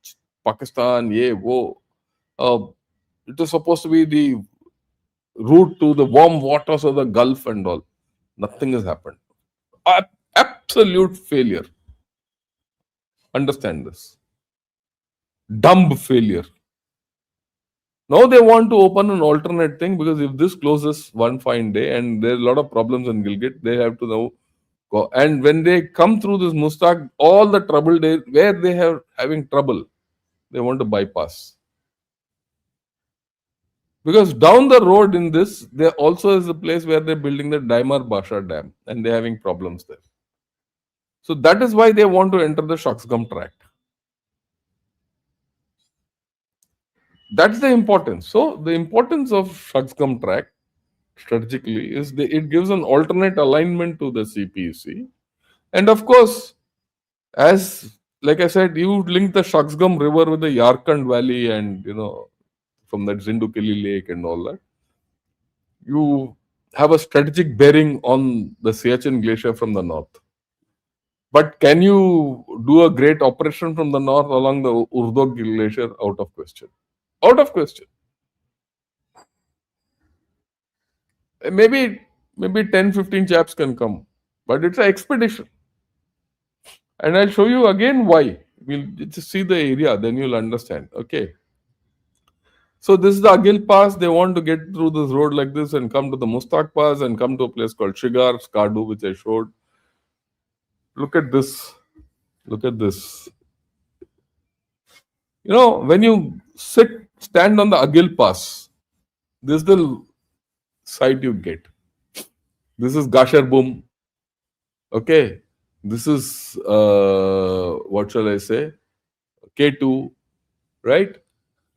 Pakistan. It was supposed to be the route to the warm waters of the Gulf and all. Nothing has happened. Absolute failure. Understand this. Dumb failure. Now they want to open an alternate thing, because if this closes one fine day and there are a lot of problems in Gilgit, they have to now go. And when they come through this Mustaq, all the trouble days where they have having trouble, they want to bypass. Because down the road in this, there also is a place where they're building the Daimar Basha Dam and they're having problems there. So that is why they want to enter the Shaksgam tract. That's the importance. So the importance of Shaksgam tract strategically is it gives an alternate alignment to the CPEC. And of course, as like I said, you link the Shaksgam River with the Yarkand Valley and from that Zindukeli Lake and all that. You have a strategic bearing on the Siachen Glacier from the north. But can you do a great operation from the north along the Urdog Glacier? Out of question. Out of question. Maybe 10-15 chaps can come, but it's an expedition. And I'll show you again why. We'll just see the area, then you'll understand. Okay. So this is the Agil Pass. They want to get through this road like this and come to the Mustaq Pass and come to a place called Shigar, Skardu, which I showed. Look at this. Look at this. When you stand on the Agil Pass, this is the sight you get. This is Gasherbum. Okay. This is, what shall I say? K2, right?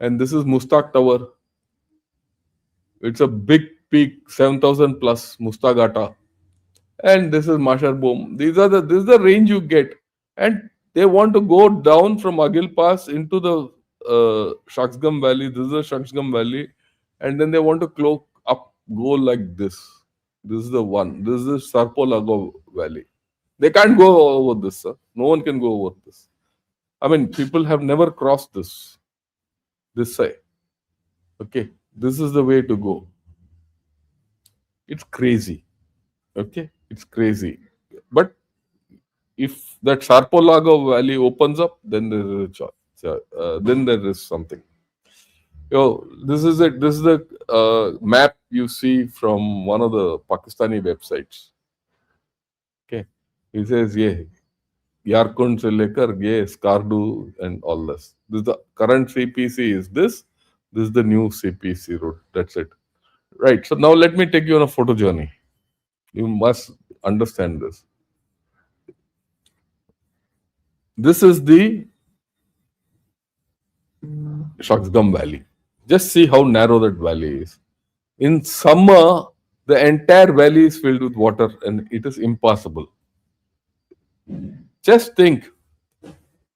And this is Mustaq Tower. It's a big peak, 7,000 plus Mustagata. And this is Masharbom. This is the range you get. And they want to go down from Agil Pass into the Shaksgam Valley. This is the Shaksgam Valley. And then they want to cloak up, go like this. This is the one. This is the Sarpolago Valley. They can't go over this, sir. No one can go over this. I mean, people have never crossed this side. Okay. This is the way to go. It's crazy. Okay. It's crazy. But if that Sarpolago Valley opens up, then there is a choice. Then there is something. This is it. This is the map you see from one of the Pakistani websites. Okay, he says, "Yeah, Yarkund se lekar ye Skardu and all this. This is the current CPC is this. This is the new CPC route. That's it. Right. So now let me take you on a photo journey. You must understand this. This is the Shaksgam Valley. Just see how narrow that valley is. In summer, the entire valley is filled with water and it is impassable. Just think,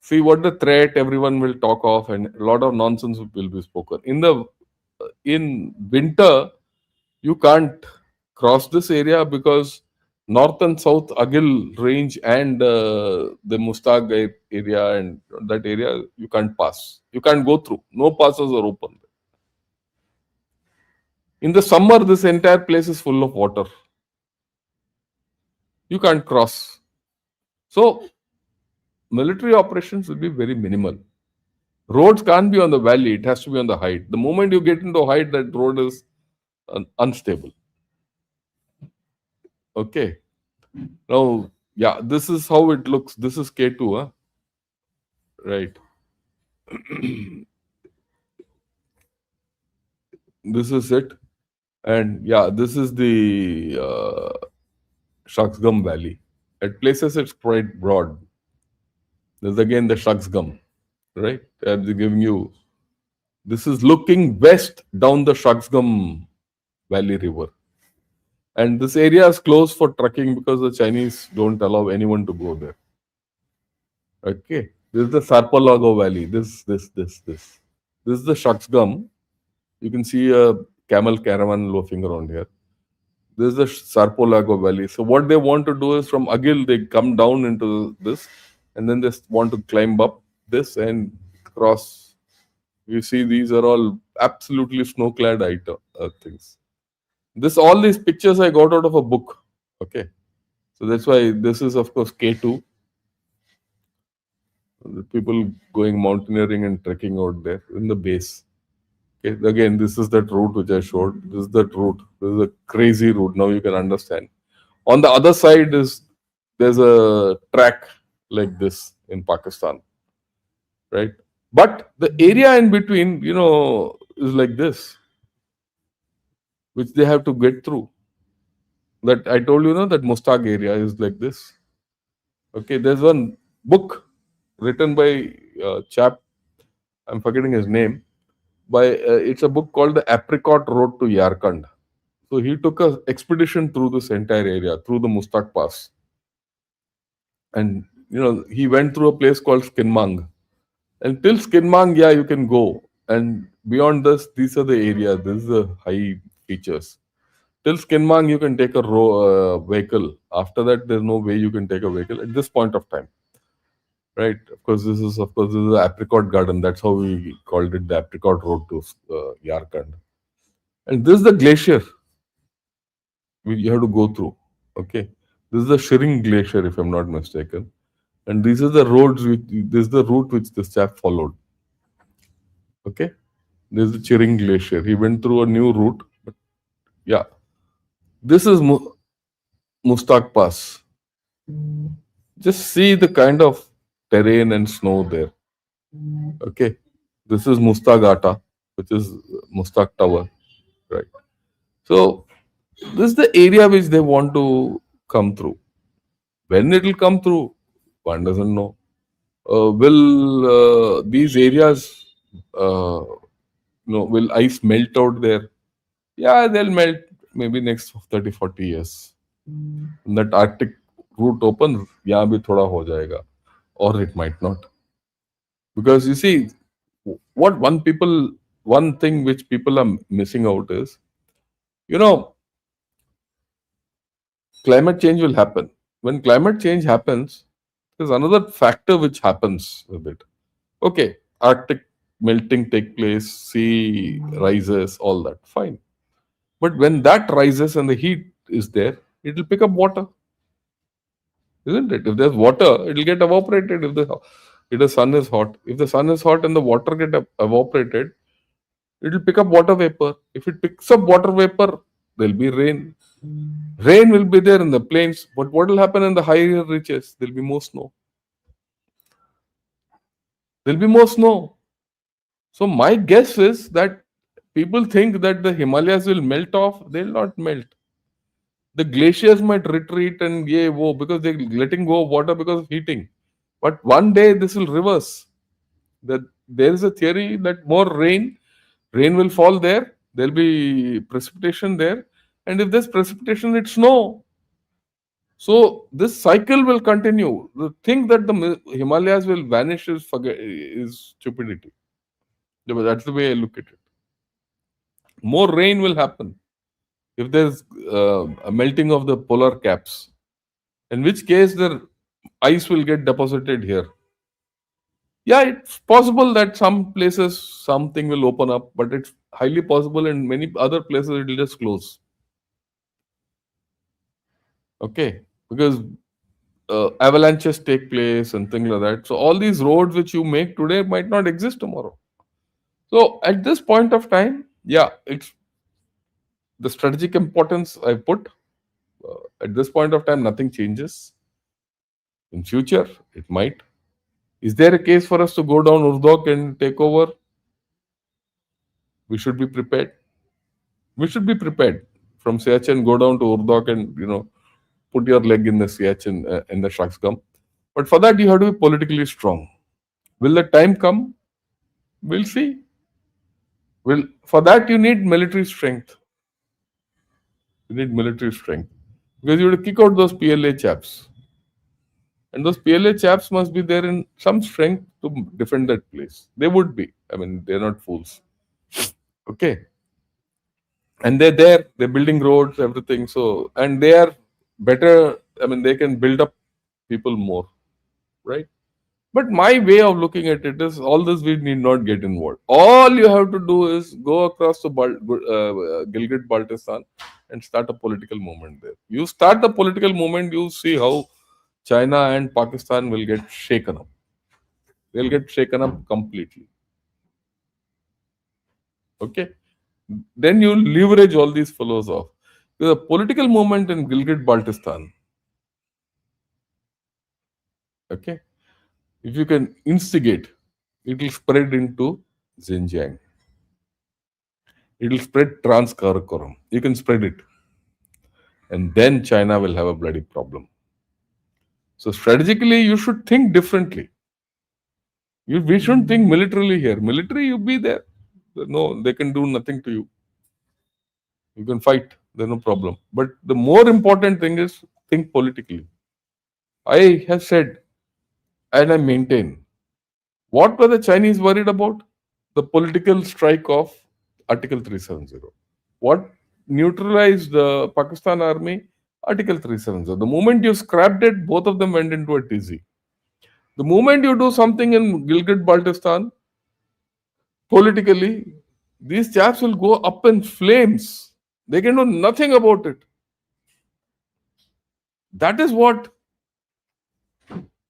see what the threat everyone will talk of and a lot of nonsense will be spoken. In winter, you can't cross this area because north and south Agil range and the Mustag area and that area you can't pass. You can't go through. No passes are open. In the summer, this entire place is full of water. You can't cross. So, military operations will be very minimal. Roads can't be on the valley, it has to be on the height. The moment you get into height, that road is unstable. Okay. Now, yeah, this is how it looks. This is K2, huh? Right. This is it. And yeah, this is the Shaksgam Valley. At places, it's quite broad. There's again the Shaksgam, right? I'm giving you. This is looking west down the Shaksgam Valley River. And this area is closed for trekking because the Chinese don't allow anyone to go there. Okay. This is the Sarpalago Valley. This. This is the Shaksgam. You can see a camel caravan loafing around here. This is the Sarpolago Valley. So what they want to do is from Agil, they come down into this and then they want to climb up this and cross. You see, these are all absolutely snow-clad things. All these pictures I got out of a book. Okay. So that's why this is, of course, K2. The people going mountaineering and trekking out there in the base. Okay. Again, this is that route which I showed. This is that route. This is a crazy route. Now you can understand. On the other side there's a track like this in Pakistan. Right? But the area in between, is like this, which they have to get through. That I told you, that Mustag area is like this. Okay, there's one book written by a chap, I'm forgetting his name, it's a book called The Apricot Road to Yarkand. So he took a expedition through this entire area, through the Mustaq Pass. And, he went through a place called Skinmang. And till Skinmang, yeah, you can go. And beyond this, these are the areas. This is the high features. Till Skinmang, you can take a vehicle. After that, there's no way you can take a vehicle at this point of time. Right? Of course, this is the apricot garden. That's how we called it, the apricot road to Yarkand. And this is the glacier you have to go through. Okay. This is the Shiring Glacier, if I'm not mistaken. And these are the roads, this is the route which this chap followed. Okay. This is the Shiring Glacier. He went through a new route. But yeah. This is Mustaq Pass. Just see the kind of terrain and snow there. Okay. This is Mustagata, which is Mustag Tower, right? So this is the area which they want to come through. When it will come through, one doesn't know. Will these areas, will ice melt out there? Yeah, they'll melt maybe next 30, 40 years. That Arctic route opens, यहाँ भी थोड़ा हो जाएगा, or it might not. Because you see, one thing which people are missing out is, you know, climate change will happen. When climate change happens, there's another factor which happens with it. Okay, Arctic melting take place, sea rises, all that, fine. But when that rises and the heat is there, it will pick up water, isn't it? If there's water, it will get evaporated. If the sun is hot, if the sun is hot and the water get evaporated, it will pick up water vapor. If it picks up water vapor, there'll be rain. Rain will be there in the plains, but what will happen in the higher reaches? There'll be more snow. There'll be more snow. So my guess is that people think that the Himalayas will melt off. They'll not melt. The glaciers might retreat and because they're letting go of water because of heating. But one day this will reverse. That there is a theory that more rain will fall there. There'll be precipitation there, and if there's precipitation, it's snow. So this cycle will continue. The thing that the Himalayas will vanish is stupidity. That's the way I look at it. More rain will happen if there's a melting of the polar caps, in which case the ice will get deposited here. Yeah, it's possible that some places something will open up, but it's highly possible in many other places it will just close. Okay, because avalanches take place and things like that. So all these roads which you make today might not exist tomorrow. So at this point of time, yeah, it's the strategic importance I put. At this point of time, nothing changes. In future, it might. Is there a case for us to go down Urdok and take over? We should be prepared. We should be prepared. From Siachen, go down to Urdok and put your leg in the Siachen in the Shaksgam. But for that, you have to be politically strong. Will the time come? We'll see. For that, you need military strength. You need military strength because you have to kick out those PLA chaps. And those PLA chaps must be there in some strength to defend that place. They would be. I mean, they're not fools. Okay. And they're there, they're building roads, everything. So, and they are better. I mean, they can build up people more, right? But my way of looking at it is all this we need not get involved. All you have to do is go across to Gilgit Baltistan and start a political movement there. You start the political movement, you see how China and Pakistan will get shaken up. They'll get shaken up completely. Okay. Then you leverage all these fellows off. There's a political movement in Gilgit Baltistan. Okay. If you can instigate, it will spread into Xinjiang. It will spread Trans-Karakoram. You can spread it. And then China will have a bloody problem. So strategically, you should think differently. We shouldn't think militarily here. Military, you be there. No, they can do nothing to you. You can fight. There's no problem. But the more important thing is think politically. I have said, and I maintain, what were the Chinese worried about? The political strike of Article 370. What neutralized the Pakistan army? Article 370. The moment you scrapped it, both of them went into a tizzy. The moment you do something in Gilgit Baltistan, politically, these chaps will go up in flames. They can do nothing about it. That is what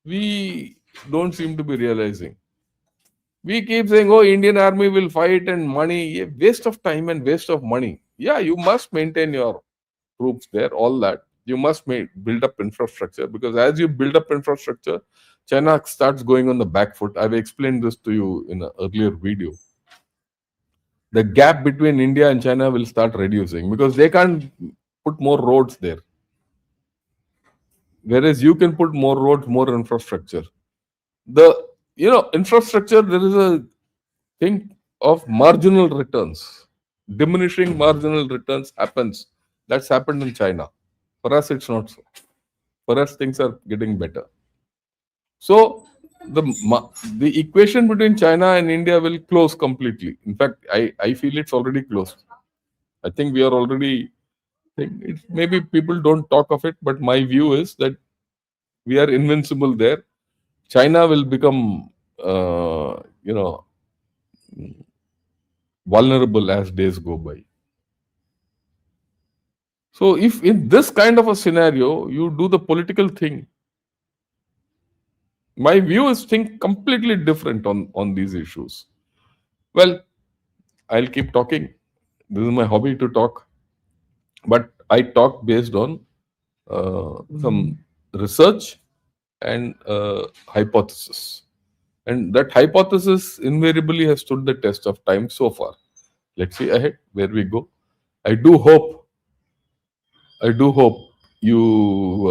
we don't seem to be realizing. We keep saying, oh, Indian army will fight and money. Yeah, waste of time and waste of money. Yeah, you must maintain your troops there, all that. You must build up infrastructure because as you build up infrastructure, China starts going on the back foot. I've explained this to you in an earlier video. The gap between India and China will start reducing because they can't put more roads there. Whereas you can put more roads, more infrastructure. The infrastructure, there is a thing of marginal returns. Diminishing marginal returns happens. That's happened in China. For us, it's not so. For us, things are getting better. So the equation between China and India will close completely. In fact, I feel it's already closed. I think we are already. Maybe people don't talk of it, but my view is that we are invincible there. China will become, vulnerable as days go by. So, if in this kind of a scenario you do the political thing, my view is think completely different on these issues. Well, I'll keep talking. This is my hobby to talk, but I talk based on some research and hypothesis, and that hypothesis invariably has stood the test of time so far. Let's see ahead where we go. I do hope. I do hope you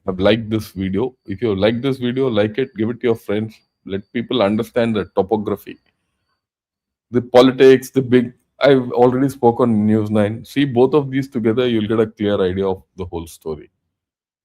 have liked this video. If you like this video, like it, give it to your friends. Let people understand the topography, the politics, the big. I've already spoken on News 9. See both of these together, you'll get a clear idea of the whole story.